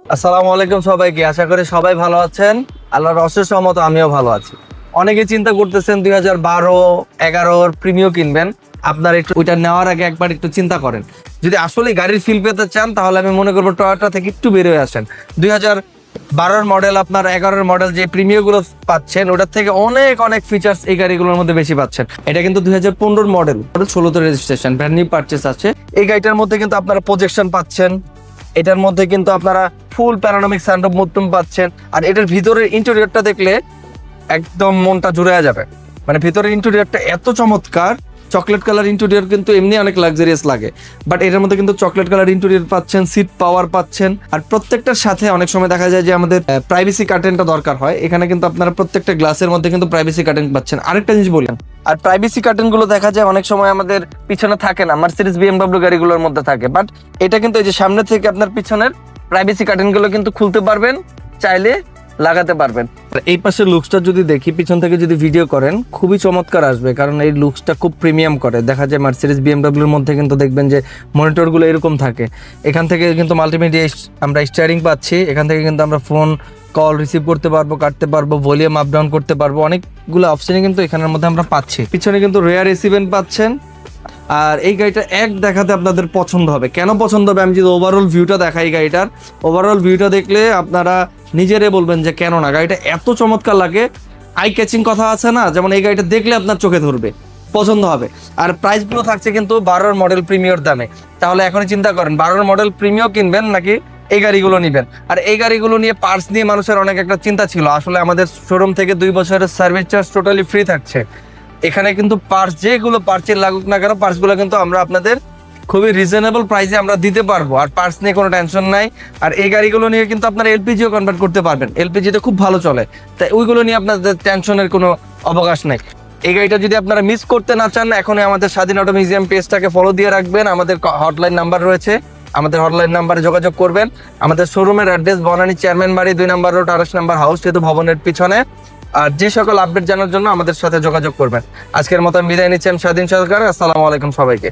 আসসালামু আলাইকুম সবাইকে, আশা করি সবাই ভালো আছেন। আল্লাহর অশেষ রহমতে আমিও ভালো আছি। অনেকে চিন্তা করতেছেন 2012-11 প্রিমিও কিনবেন। আপনার একটু ওইটা নেওয়ার আগে একবার একটু চিন্তা করেন, যদি আসলে গাড়ির ফিল পেতে চান তাহলে আমি মনে করবো টয়োটা থেকে একটু বের হয়ে আসেন। 2012 মডেল, আপনার 11 মডেল যে প্রিমিও গুলো পাচ্ছেন ওটার থেকে অনেক অনেক ফিচার্স এই গাড়িগুলোর মধ্যে বেশি পাচ্ছেন। এটা কিন্তু 2015 মডেল, 16তে রেজিস্ট্রেশন, ব্র্যান্ড নিউ পারচেস আছে। এই গাড়িটার মধ্যে কিন্তু আপনারা প্রজেকশন পাচ্ছেন, এটার মধ্যে কিন্তু আপনারা ফুল প্যানোরামিক সানরুফ মধ্যম পাচ্ছেন। আর এটার ভিতরের ইন্টেরিয়রটা দেখলে একদম মনটা জুড়ে যাবে। মানে ভিতরের ইন্টেরিয়রটা এত চমৎকার। চকলেট কালার ইন্টেরিয়র কিন্তু এমনি অনেক লাক্সারিয়াস লাগে, বাট এটার মধ্যে কিন্তু চকলেট কালার ইন্টেরিয়র পাচ্ছেন, সিট পাওয়ার পাচ্ছেন। আর প্রত্যেকটার সাথে অনেক সময় দেখা যায় যে আমাদের প্রাইভেসি কার্টেনটা দরকার হয়, এখানে কিন্তু আপনারা প্রত্যেকটা গ্লাসের মধ্যে কিন্তু প্রাইভেসি কার্টেন পাচ্ছেন। আরেকটা জিনিস বললেন, আর প্রাইভেসি কার্টেন গুলো দেখা যায় অনেক সময় আমাদের পিছনে থাকে না, মার্সিডিজ বিএমডব্লিউ গাড়িগুলোর মধ্যে থাকে, বাট এটা কিন্তু এই যে সামনে থেকে আপনার পিছনের প্রাইভেসি কার্টেন গুলো কিন্তু খুলতে পারবেন, চাইলে লাগাতে পারবেন। এই পাশের লুকসটা যদি দেখি, পিছন থেকে যদি ভিডিও করেন খুবই চমৎকার আসবে, কারণ এই লুকসটা খুব প্রিমিয়াম করে। দেখা যায় মার্সিডিজ বিএমডব্লিউর মধ্যে কিন্তু দেখবেন যে মনিটরগুলো এরকম থাকে। এখান থেকে কিন্তু মাল্টিমিডিয়া আমরা স্টিয়ারিং পাচ্ছি, এখান থেকে কিন্তু আমরা ফোন কল রিসিভ করতে পারবো, কাটতে পারবো, ভলিউম আপ ডাউন করতে পারবো, অনেকগুলো অপশনই কিন্তু এখানের মধ্যে আমরা পাচ্ছি। পিছনে কিন্তু রেয়ার এসি ভেন্ট পাচ্ছেন। আর এই গাড়িটা এক দেখাতে আপনাদের পছন্দ হবে। কেন পছন্দ হবে, আমি যদি ওভারঅল ভিউটা দেখাই, গাড়িটার ওভারঅল ভিউটা দেখলে আপনারা নিজেরাই বলবেন যে কেন না গাড়িটা এত চমৎকার লাগে। আই ক্যাচিং কথা আছে না, যেমন এই গাড়িটা দেখলে আপনার চোখে ধরবে, পছন্দ হবে। আর প্রাইসগুলো থাকছে কিন্তু 12 মডেল প্রিমিয়র দামে। তাহলে এখনই চিন্তা করেন 12 মডেল প্রিমিয়র কিনবেন নাকি এই গাড়িগুলো নিবেন। আর এই গাড়িগুলো নিয়ে পার্টস নিয়ে মানুষের অনেক একটা চিন্তা ছিল। আসলে আমাদের শোরুম থেকে 2 বছরের সার্ভিস চার্জ টোটালি ফ্রি থাকছে। এখানে কিন্তু পার্টস যেগুলো পার্টসের লাগুক না কেন, পার্টসগুলো কিন্তু আমরা আপনাদের খুবই রিজনেবল প্রাইসে আমরা দিতে পারবো। আর পার্টস নিয়ে কোনো টেনশন নাই। আর এই গাড়িগুলো নিয়ে কিন্তু আপনারা এলপিজিও কনভার্ট করতে পারবেন, এলপিজিতে খুব ভালো চলে, তাই ওইগুলো নিয়ে আপনাদের টেনশনের কোনো অবকাশ নাই। এই গাড়িটা যদি আপনারা মিস করতে না চান, এখনই আমাদের স্বাধীন অটো মিউজিয়াম পেজটাকে ফলো দিয়ে রাখবেন। আমাদের হটলাইন নাম্বার রয়েছে, আমাদের হটলাইন নাম্বারে যোগাযোগ করবেন। আমাদের শোরুমের অ্যাড্রেস বনানী চেয়ারম্যান বাড়ি 2 নম্বর রোড 28 নম্বর হাউস, সেতু ভবনের পিছনে। আর যে সকল আপডেট জানার জন্য আমাদের সাথে যোগাযোগ করবেন। আজকের মতো বিদায় নিচ্ছি আমি স্বাধীন সরকার। আসসালামু আলাইকুম সবাইকে।